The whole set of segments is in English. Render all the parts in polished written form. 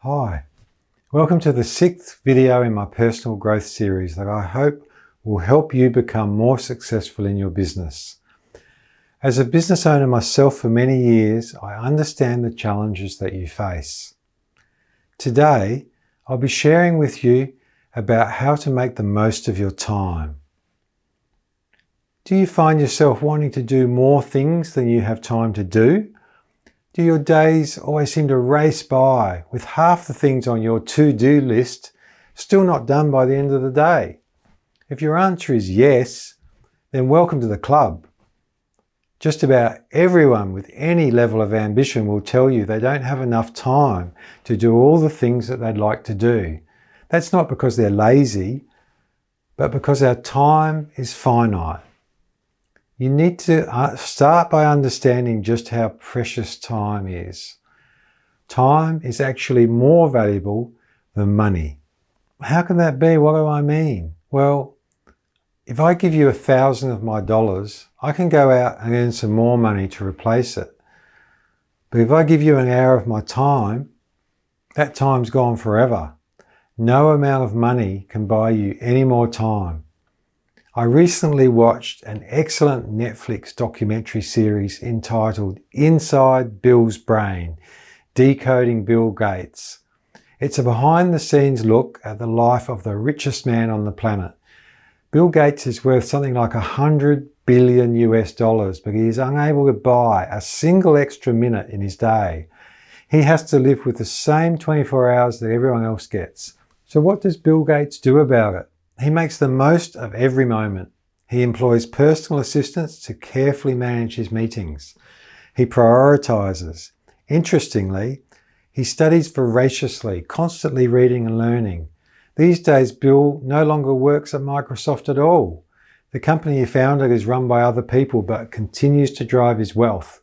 Hi, welcome to the 6th video in my personal growth series that I hope will help you become more successful in your business. As a business owner myself for many years, I understand the challenges that you face. Today, I'll be sharing with you about how to make the most of your time. Do you find yourself wanting to do more things than you have time to do? Do your days always seem to race by with half the things on your to-do list still not done by the end of the day? If your answer is yes, then welcome to the club. Just about everyone with any level of ambition will tell you they don't have enough time to do all the things that they'd like to do. That's not because they're lazy, but because our time is finite. You need to start by understanding just how precious time is. Time is actually more valuable than money. How can that be? What do I mean? Well, if I give you 1,000 of my dollars, I can go out and earn some more money to replace it. But if I give you an hour of my time, that time's gone forever. No amount of money can buy you any more time. I recently watched an excellent Netflix documentary series entitled Inside Bill's Brain, Decoding Bill Gates. It's a behind-the-scenes look at the life of the richest man on the planet. Bill Gates is worth something like $100 billion US, but he is unable to buy a single extra minute in his day. He has to live with the same 24 hours that everyone else gets. So what does Bill Gates do about it? He makes the most of every moment. He employs personal assistants to carefully manage his meetings. He prioritises. Interestingly, he studies voraciously, constantly reading and learning. These days, Bill no longer works at Microsoft at all. The company he founded is run by other people, but continues to drive his wealth.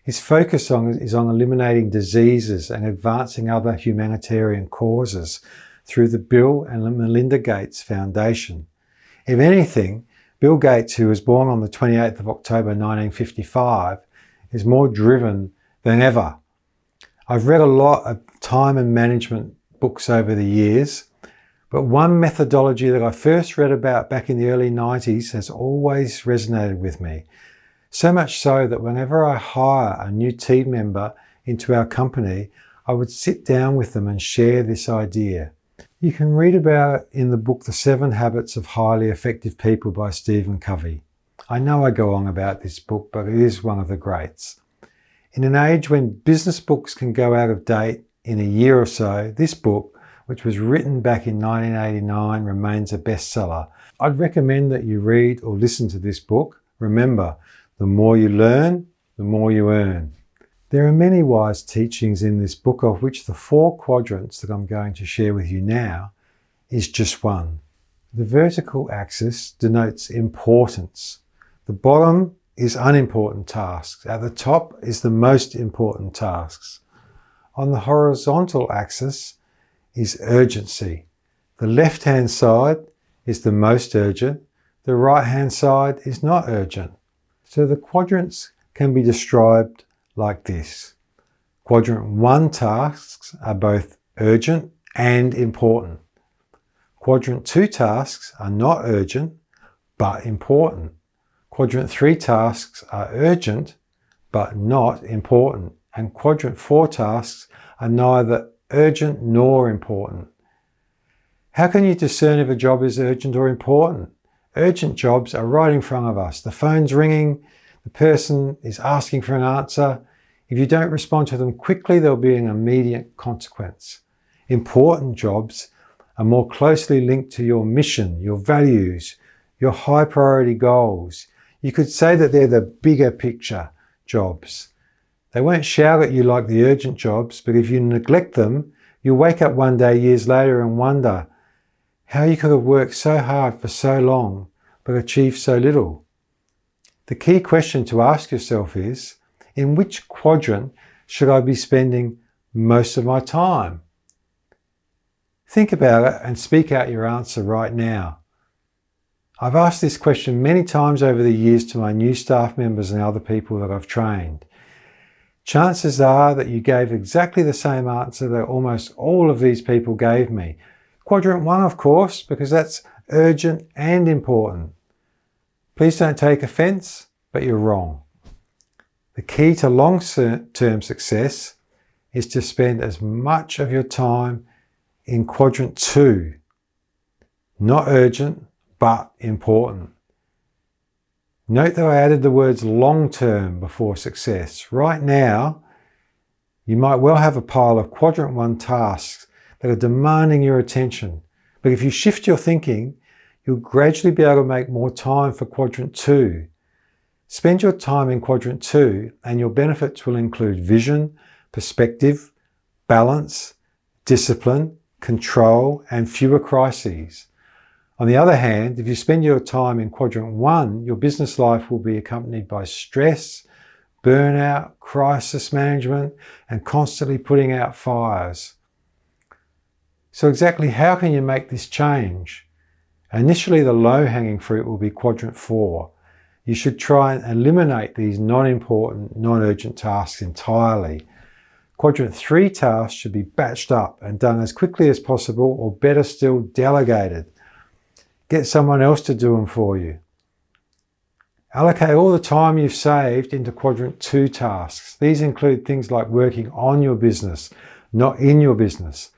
His focus is on eliminating diseases and advancing other humanitarian causes through the Bill and Melinda Gates Foundation. If anything, Bill Gates, who was born on the 28th of October 1955, is more driven than ever. I've read a lot of time and management books over the years, but one methodology that I first read about back in the early 90s has always resonated with me. So much so that whenever I hire a new team member into our company, I would sit down with them and share this idea. You can read about it in the book The 7 Habits of Highly Effective People by Stephen Covey. I know I go on about this book, but it is one of the greats. In an age when business books can go out of date in a year or so, this book, which was written back in 1989, remains a bestseller. I'd recommend that you read or listen to this book. Remember, the more you learn, the more you earn. There are many wise teachings in this book, of which the 4 quadrants that I'm going to share with you now is just one. The vertical axis denotes importance. The bottom is unimportant tasks. At the top is the most important tasks. On the horizontal axis is urgency. The left-hand side is the most urgent. The right-hand side is not urgent. So the quadrants can be described like this. Quadrant 1 tasks are both urgent and important. Quadrant 2 tasks are not urgent but important. Quadrant 3 tasks are urgent but not important. And quadrant 4 tasks are neither urgent nor important. How can you discern if a job is urgent or important? Urgent jobs are right in front of us. The phone's ringing, the person is asking for an answer. If you don't respond to them quickly, there'll be an immediate consequence. Important jobs are more closely linked to your mission, your values, your high priority goals. You could say that they're the bigger picture jobs. They won't shout at you like the urgent jobs, but if you neglect them, you'll wake up one day years later and wonder how you could have worked so hard for so long but achieved so little. The key question to ask yourself is, in which quadrant should I be spending most of my time? Think about it and speak out your answer right now. I've asked this question many times over the years to my new staff members and other people that I've trained. Chances are that you gave exactly the same answer that almost all of these people gave me. Quadrant 1, of course, because that's urgent and important. Please don't take offense, but you're wrong. The key to long-term success is to spend as much of your time in quadrant 2. Not urgent, but important. Note that I added the words long-term before success. Right now, you might well have a pile of quadrant 1 tasks that are demanding your attention. But if you shift your thinking, you'll gradually be able to make more time for quadrant 2. Spend your time in quadrant 2 and your benefits will include vision, perspective, balance, discipline, control, and fewer crises. On the other hand, if you spend your time in quadrant 1, your business life will be accompanied by stress, burnout, crisis management, and constantly putting out fires. So exactly how can you make this change? Initially, the low-hanging fruit will be quadrant 4. You should try and eliminate these non-important, non-urgent tasks entirely. Quadrant 3 tasks should be batched up and done as quickly as possible, or better still, delegated. Get someone else to do them for you. Allocate all the time you've saved into quadrant 2 tasks. These include things like working on your business, not in your business,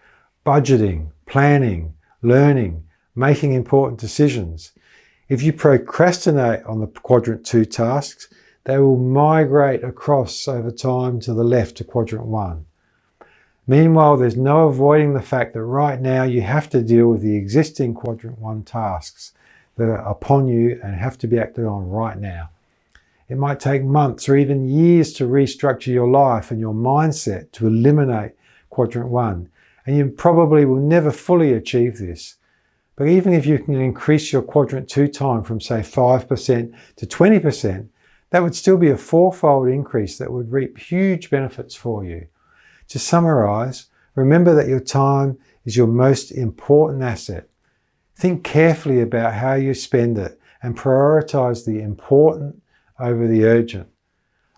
budgeting, planning, learning, making important decisions. If you procrastinate on the quadrant 2 tasks, they will migrate across over time to the left to quadrant 1. Meanwhile, there's no avoiding the fact that right now you have to deal with the existing quadrant 1 tasks that are upon you and have to be acted on right now. It might take months or even years to restructure your life and your mindset to eliminate quadrant 1, and you probably will never fully achieve this. But even if you can increase your quadrant 2 time from, say, 5% to 20%, that would still be a 4-fold increase that would reap huge benefits for you. To summarize, remember that your time is your most important asset. Think carefully about how you spend it and prioritize the important over the urgent.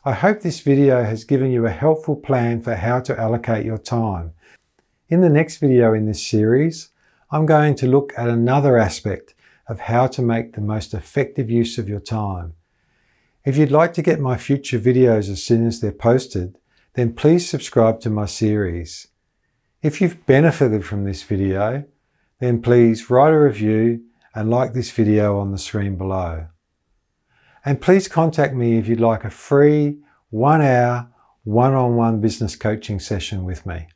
I hope this video has given you a helpful plan for how to allocate your time. In the next video in this series, I'm going to look at another aspect of how to make the most effective use of your time. If you'd like to get my future videos as soon as they're posted, then please subscribe to my series. If you've benefited from this video, then please write a review and like this video on the screen below. And please contact me if you'd like a free 1-hour one-on-one business coaching session with me.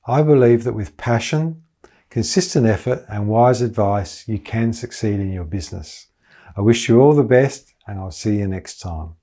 I believe that with passion, consistent effort and wise advice, you can succeed in your business. I wish you all the best, and I'll see you next time.